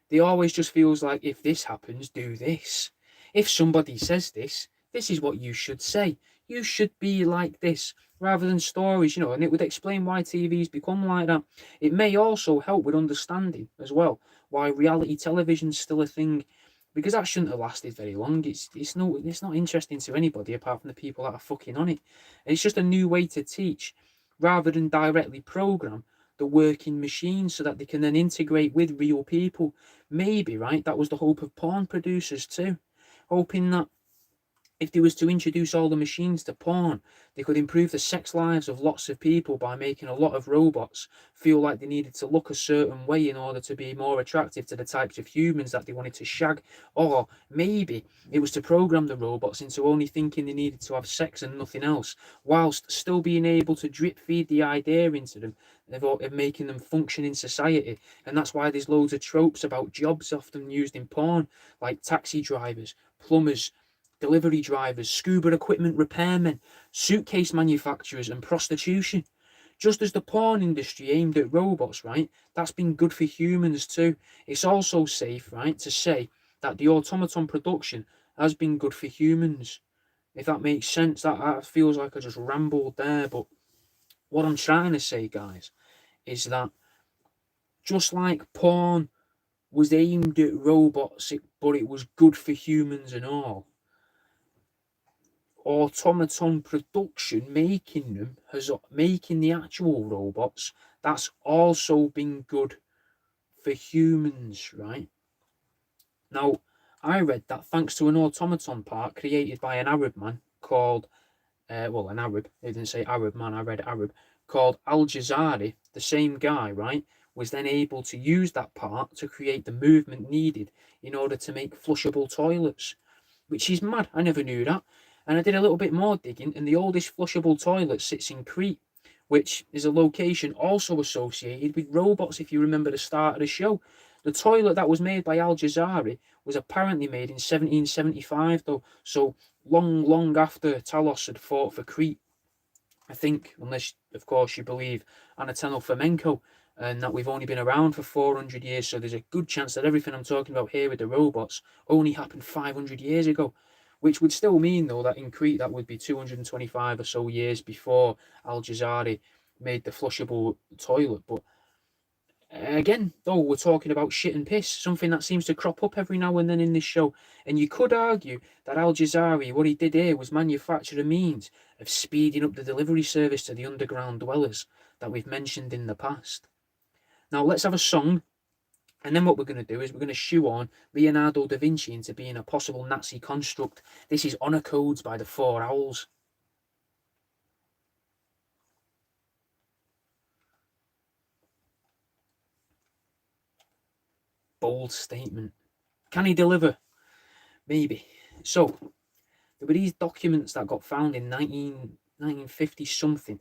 They always just feels like, if this happens, do this. If somebody says this, this is what you should say. you should be like this, rather than stories, and it would explain why TV's become like that. It may also help with understanding as well why reality television's still a thing, because that shouldn't have lasted very long. It's not interesting to anybody apart from the people that are fucking on it. And it's just a new way to teach, rather than directly program the working machines so that they can then integrate with real people. Maybe, right, that was the hope of porn producers too, hoping that if they was to introduce all the machines to porn, they could improve the sex lives of lots of people by making a lot of robots feel like they needed to look a certain way in order to be more attractive to the types of humans that they wanted to shag. Or maybe it was to program the robots into only thinking they needed to have sex and nothing else, whilst still being able to drip feed the idea into them of making them function in society. And that's why there's loads of tropes about jobs often used in porn, like taxi drivers, plumbers, delivery drivers, scuba equipment repairmen, suitcase manufacturers, and prostitution. Just as the porn industry aimed at robots, right, that's been good for humans too. It's also safe, right, to say that the automaton production has been good for humans. If that makes sense, that feels like I just rambled there, but what I'm trying to say, guys, is that just like porn was aimed at robots, but it was good for humans and all, automaton production, making the actual robots, that's also been good for humans, right? Now, I read that thanks to an automaton part created by an Arab man called, an Arab, they didn't say Arab man, I read Arab, called Al Jazari, the same guy, right, was then able to use that part to create the movement needed in order to make flushable toilets, which is mad. I never knew that. And I did a little bit more digging, and the oldest flushable toilet sits in Crete, which is a location also associated with robots, if you remember the start of the show. The toilet that was made by Al Jazari was apparently made in 1775, though, so long, long after Talos had fought for Crete. I think, unless, of course, you believe Anateno Fomenko, and that we've only been around for 400 years, so there's a good chance that everything I'm talking about here with the robots only happened 500 years ago, which would still mean, though, that in Crete that would be 225 or so years before Al Jazari made the flushable toilet. But again, though, we're talking about shit and piss, something that seems to crop up every now and then in this show. And you could argue that Al Jazari, what he did here was manufacture a means of speeding up the delivery service to the underground dwellers that we've mentioned in the past. Now, let's have a song. And then what we're going to do is we're going to shoe on Leonardo da Vinci into being a possible Nazi construct. This is Honor Codes by the Four Owls. Bold statement. Can he deliver? Maybe. So, there were these documents that got found in 1950 something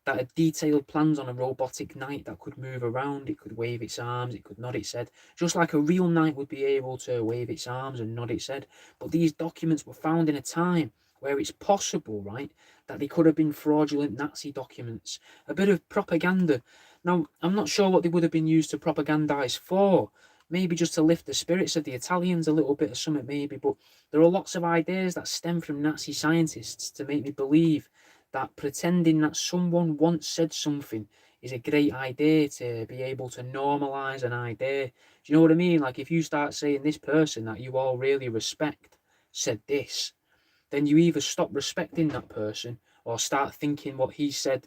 that had detailed plans on a robotic knight that could move around, it could wave its arms, it could nod its head, just like a real knight would be able to wave its arms and nod its head. But these documents were found in a time where it's possible, right, that they could have been fraudulent Nazi documents, a bit of propaganda. Now, I'm not sure what they would have been used to propagandize for. Maybe just to lift the spirits of the Italians a little bit or something, maybe. But there are lots of ideas that stem from Nazi scientists to make me believe that pretending that someone once said something is a great idea to be able to normalize an idea. Do you know what I mean? Like, if you start saying this person that you all really respect said this, then you either stop respecting that person or start thinking what he said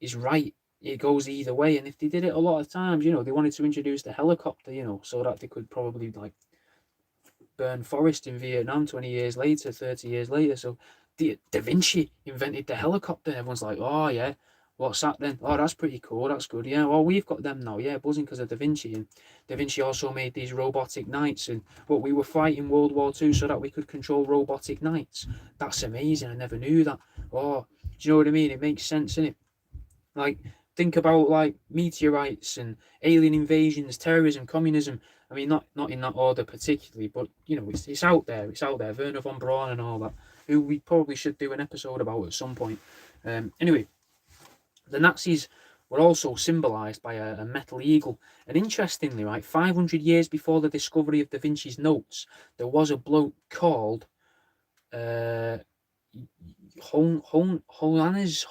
is right. It goes either way. And if they did it a lot of times, they wanted to introduce the helicopter, so that they could probably like burn forest in Vietnam 20 years later, 30 years later. So Da Vinci invented the helicopter. Everyone's like, oh yeah, what's that then? Oh, that's pretty cool. That's good. Yeah, well, we've got them now. Yeah, buzzing because of Da Vinci. And Da Vinci also made these robotic knights. And what we were fighting World War II so that we could control robotic knights. That's amazing. I never knew that. Oh, do you know what I mean? It makes sense, innit? Like, think about like meteorites and alien invasions, terrorism, communism. I mean, not in that order particularly, but it's out there. It's out there. Werner von Braun and all that, who we probably should do an episode about at some point. Anyway, the Nazis were also symbolised by a metal eagle. And interestingly, right, 500 years before the discovery of Da Vinci's notes, there was a bloke called Johannes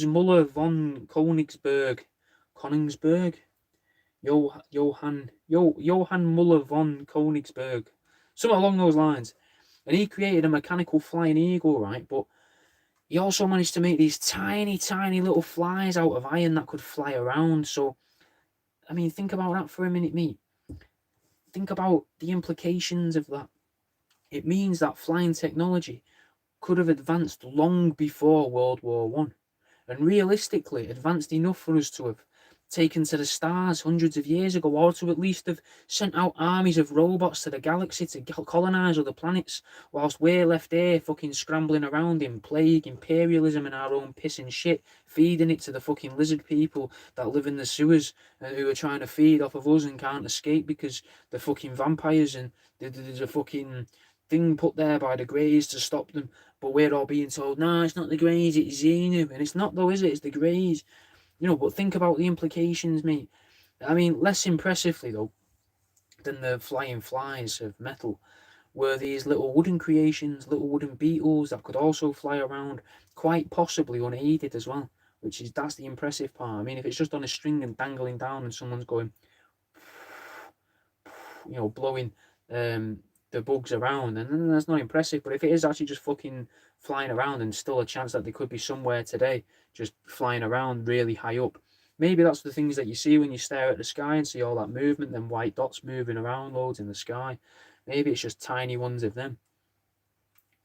Muller von Königsberg, Johann Muller von Königsberg, something along those lines. And he created a mechanical flying eagle, right? But he also managed to make these tiny, tiny little flies out of iron that could fly around. So, I mean, think about that for a minute, mate. Think about the implications of that. It means that flying technology could have advanced long before World War One, and realistically advanced enough for us to have taken to the stars hundreds of years ago, or to at least have sent out armies of robots to the galaxy to colonize other planets, whilst we're left here fucking scrambling around in plague, imperialism, and our own piss and shit, feeding it to the fucking lizard people that live in the sewers, who are trying to feed off of us and can't escape because they're fucking vampires, and there's a fucking thing put there by the Greys to stop them. But we're all being told, no, it's not the Greys, it's Xenu. And it's not though, is it? It's the Greys. But think about the implications, mate. I mean, less impressively, though, than the flying flies of metal, were these little wooden creations, little wooden beetles that could also fly around, quite possibly unaided as well. That's the impressive part. I mean, if it's just on a string and dangling down and someone's going, blowing um, the bugs around, and then that's not impressive. But if it is actually just fucking flying around, and still a chance that they could be somewhere today, just flying around really high up, maybe that's the things that you see when you stare at the sky and see all that movement, them white dots moving around loads in the sky. Maybe it's just tiny ones of them.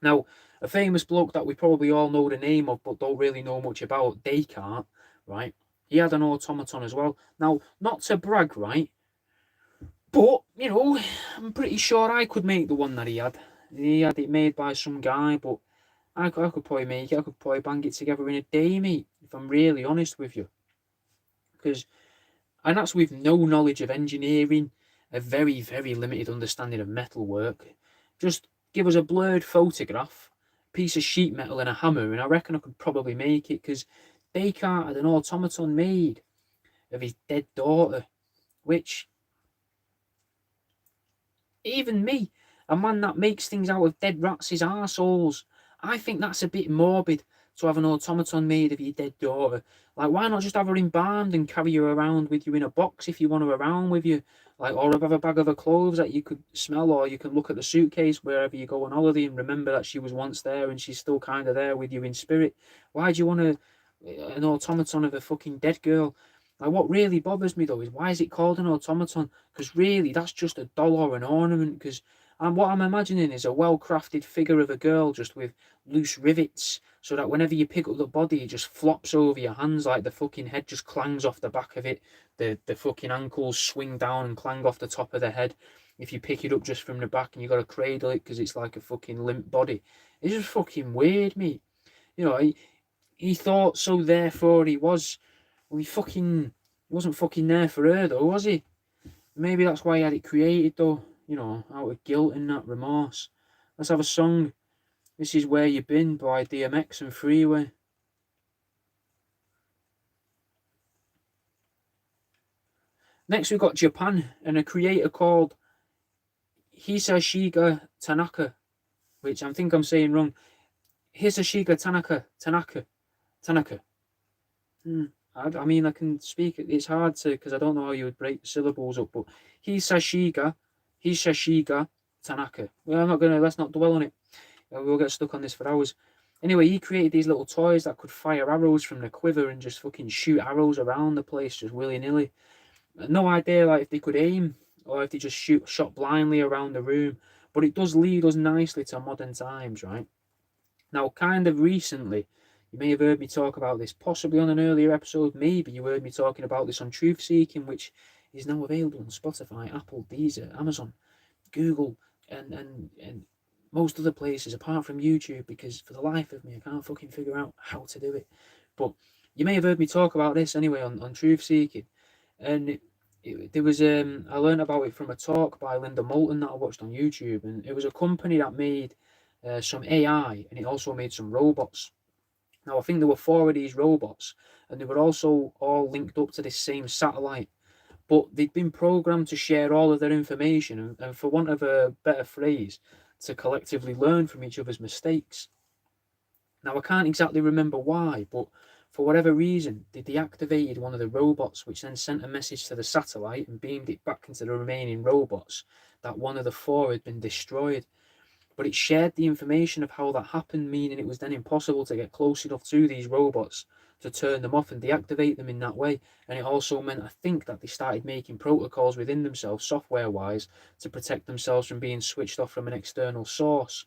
Now, a famous bloke that we probably all know the name of but don't really know much about, Descartes, right? He had an automaton as well. Now, not to brag, right? But, I'm pretty sure I could make the one that he had. He had it made by some guy, but I could probably make it. I could probably bang it together in a day, mate, if I'm really honest with you. And that's with no knowledge of engineering, a very, very limited understanding of metalwork. Just give us a blurred photograph, piece of sheet metal and a hammer, and I reckon I could probably make it, because Descartes had an automaton made of his dead daughter, which, even me, a man that makes things out of dead rats' arseholes, I think that's a bit morbid, to have an automaton made of your dead daughter. Like, why not just have her embalmed and carry her around with you in a box if you want her around with you? Like, or have a bag of her clothes that you could smell, or you can look at the suitcase wherever you go on holiday and remember that she was once there and she's still kind of there with you in spirit. Why do you want an automaton of a fucking dead girl? Like, what really bothers me though is, why is it called an automaton? Because really, that's just a doll or an ornament. Because what I'm imagining is a well-crafted figure of a girl just with loose rivets, so that whenever you pick up the body, it just flops over your hands, like the fucking head just clangs off the back of it. The fucking ankles swing down and clang off the top of the head. If you pick it up just from the back, and you got to cradle it because it's like a fucking limp body. It's just fucking weird, mate. He thought so, therefore he was. Well, he wasn't fucking there for her though, was he? Maybe that's why he had it created though, out of guilt and that remorse. Let's have a song. This is Where You Been by DMX and Freeway. Next we've got Japan and a creator called Hisashiga Tanaka, which I think I'm saying wrong. Hisashiga Tanaka. I mean, I can speak it. It's hard to, because I don't know how you would break the syllables up. But Hisashiga Tanaka. Well, let's not dwell on it. We'll get stuck on this for hours. Anyway, he created these little toys that could fire arrows from the quiver and just fucking shoot arrows around the place, just willy-nilly. No idea like if they could aim or if they just shot blindly around the room. But it does lead us nicely to modern times, right? Now, kind of recently, you may have heard me talk about this, possibly on an earlier episode. Maybe you heard me talking about this on Truth Seeking, which is now available on Spotify, Apple, Deezer, Amazon, Google, and most other places apart from YouTube, because for the life of me, I can't fucking figure out how to do it. But you may have heard me talk about this anyway on Truth Seeking. And there was I learned about it from a talk by Linda Moulton that I watched on YouTube, and it was a company that made some AI, and it also made some robots. Now, I think there were 4 of these robots, and they were also all linked up to this same satellite. But they'd been programmed to share all of their information, and for want of a better phrase, to collectively learn from each other's mistakes. Now, I can't exactly remember why, but for whatever reason, they deactivated one of the robots, which then sent a message to the satellite and beamed it back into the remaining robots that one of the four had been destroyed. But it shared the information of how that happened, meaning it was then impossible to get close enough to these robots to turn them off and deactivate them in that way. And it also meant, I think, that they started making protocols within themselves, software-wise, to protect themselves from being switched off from an external source.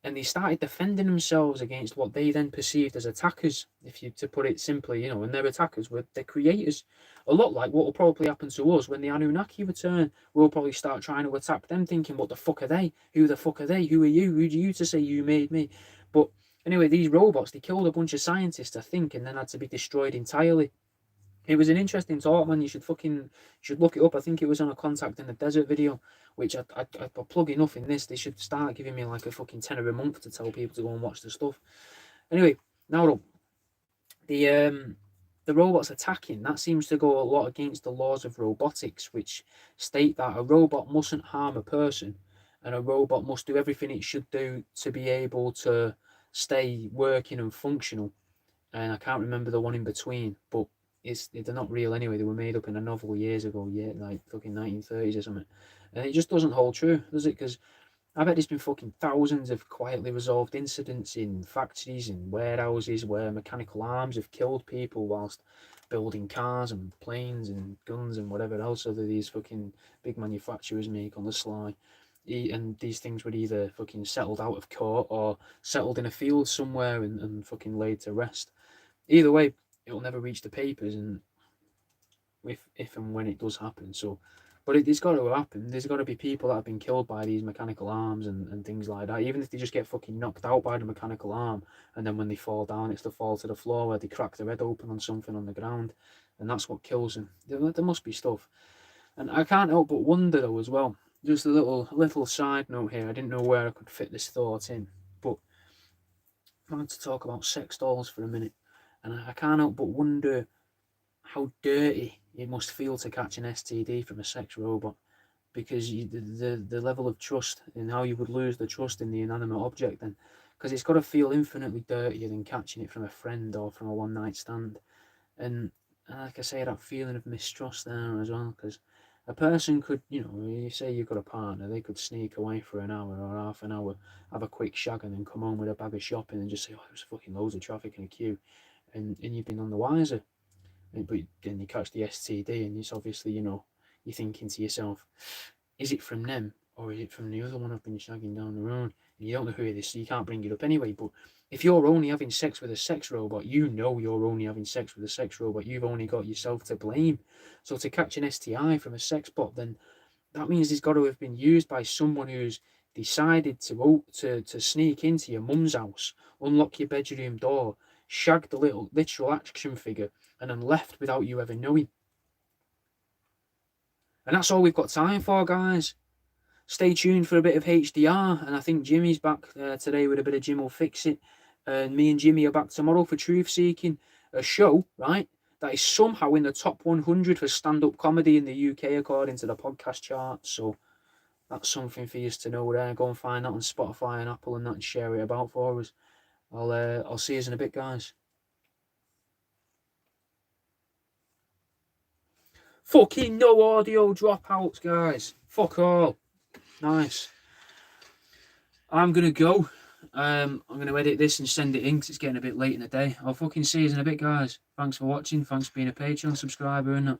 And they started defending themselves against what they then perceived as attackers. If you to put it simply, and their attackers were the creators. A lot like what will probably happen to us when the Anunnaki return. We'll probably start trying to attack them, thinking, what the fuck are they? Who the fuck are they? Who are you? Who do you to say you made me? But anyway, these robots, they killed a bunch of scientists, I think, and then had to be destroyed entirely. It was an interesting talk, man. You should look it up. I think it was on a Contact in the Desert video, which I plug enough in this. They should start giving me like a fucking tenner a month to tell people to go and watch the stuff. Anyway, now up, the robots attacking, that seems to go a lot against the laws of robotics, which state that a robot mustn't harm a person, and a robot must do everything it should do to be able to stay working and functional. And I can't remember the one in between, but they're not real anyway. They were made up in a novel years ago, like fucking 1930s or something. And it just doesn't hold true, does it? Because I bet there's been fucking thousands of quietly resolved incidents in factories and warehouses where mechanical arms have killed people whilst building cars and planes and guns and whatever else other these fucking big manufacturers make on the sly. And these things were either fucking settled out of court or settled in a field somewhere and fucking laid to rest. Either way, it'll never reach the papers, and if and when it does happen. So, but it's got to happen. There's got to be people that have been killed by these mechanical arms and things like that. Even if they just get fucking knocked out by the mechanical arm, and then when they fall down, it's the fall to the floor where they crack their head open on something on the ground, and that's what kills them. There must be stuff, and I can't help but wonder though as well. Just a little side note here. I didn't know where I could fit this thought in, but I wanted to talk about sex dolls for a minute, and I can't help but wonder how dirty it must feel to catch an STD from a sex robot, because the level of trust and how you would lose the trust in the inanimate object then, because it's got to feel infinitely dirtier than catching it from a friend or from a one night stand, and like I say, that feeling of mistrust there as well, because a person could, you say you've got a partner, they could sneak away for an hour or half an hour, have a quick shag and then come home with a bag of shopping and just say, oh, there's fucking loads of traffic in a queue, and you've been on the wiser. But then you catch the STD, and it's obviously, you're thinking to yourself, is it from them or is it from the other one I've been shagging down the road? And you don't know who it is, so you can't bring it up anyway. But if you're only having sex with a sex robot, you're only having sex with a sex robot. You've only got yourself to blame. So to catch an STI from a sex bot, then that means it's got to have been used by someone who's decided to sneak into your mum's house, unlock your bedroom door, shag the literal action figure, and then left without you ever knowing. And that's all we've got time for, guys. Stay tuned for a bit of HDR, and I think Jimmy's back today with a bit of Jim Will Fix It. And me and Jimmy are back tomorrow for Truth Seeking, a show, right, that is somehow in the top 100 for stand-up comedy in the UK according to the podcast charts. So that's something for you to know there. Go and find that on Spotify and Apple and that, and share it about for us. I'll see you in a bit, guys. Fucking no audio dropouts, guys. Fuck all. Nice. I'm gonna go. I'm gonna edit this and send it in because it's getting a bit late in the day. I'll fucking see you in a bit, guys. Thanks for watching. Thanks for being a Patreon subscriber and that.